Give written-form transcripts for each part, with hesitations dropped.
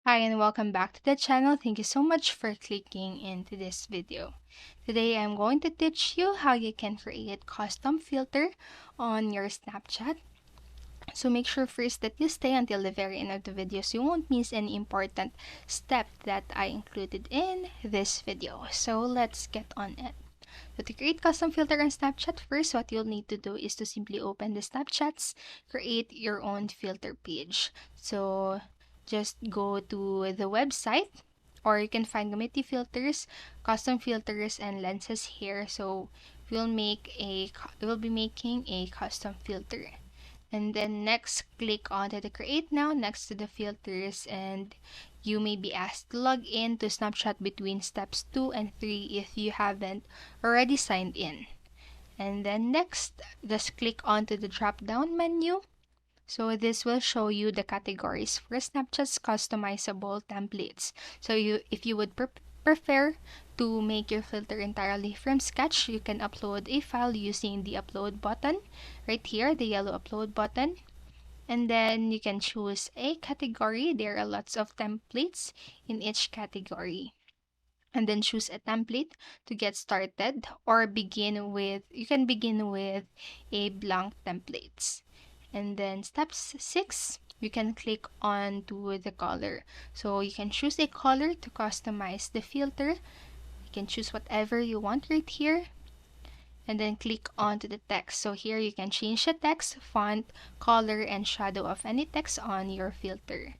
Hi and welcome back to the channel. Thank you so much for clicking into this video. Today I'm going to teach you how you can create custom filter on your Snapchat. So make sure first that you stay until the very end of the video so you won't miss any important step that I included in this video. So let's get on it. So to create custom filter on Snapchat, first what you'll need to do is to simply open the Snapchats, create your own filter page. So just go to the website, or you can find Gumiti filters, custom filters, and lenses here. So we'll be making a custom filter. And then next, click onto the create now next to the filters, and you may be asked to log in to Snapchat between steps 2 and 3 if you haven't already signed in. And then next, just click onto the drop down menu. So this will show you the categories for Snapchat's customizable templates. So if you would prefer to make your filter entirely from scratch, you can upload a file using the upload button right here, the yellow upload button. And then you can choose a category. There are lots of templates in each category. And then choose a template to get started, or you can begin with a blank templates. And then step 6, you can click on to the color. So you can choose a color to customize the filter. You can choose whatever you want right here. And then click on to the text. So here you can change the text, font, color, and shadow of any text on your filter.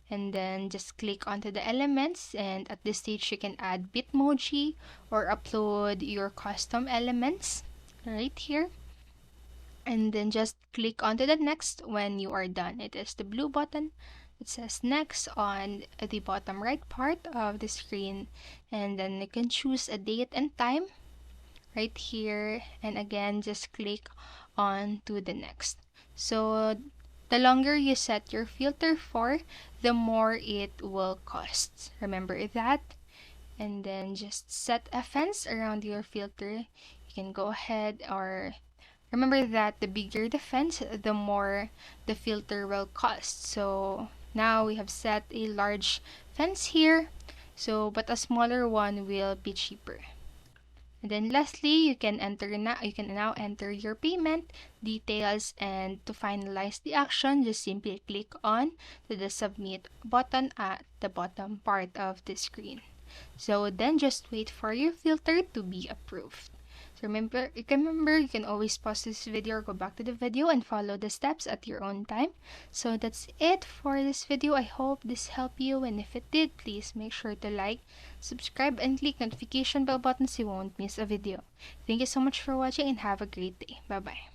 And then just click onto the elements, and at this stage you can add Bitmoji or upload your custom elements right here. And then just click onto the next when you are done. It is the blue button. It says next on the bottom right part of the screen, and then you can choose a date and time right here, and again just click on to the next. So the longer you set your filter for, the more it will cost. Remember that. And then just set a fence around your filter. You can go ahead, or remember that the bigger the fence, the more the filter will cost. So now we have set a large fence here, but a smaller one will be cheaper. And then lastly, you can now enter your payment details, and to finalize the action, just simply click on the submit button at the bottom part of the screen. So then just wait for your filter to be approved. So remember, you can always pause this video or go back to the video and follow the steps at your own time. So that's it for this video. I hope this helped you, and if it did, please make sure to like, subscribe, and click notification bell button so you won't miss a video. Thank you so much for watching, and have a great day. Bye bye.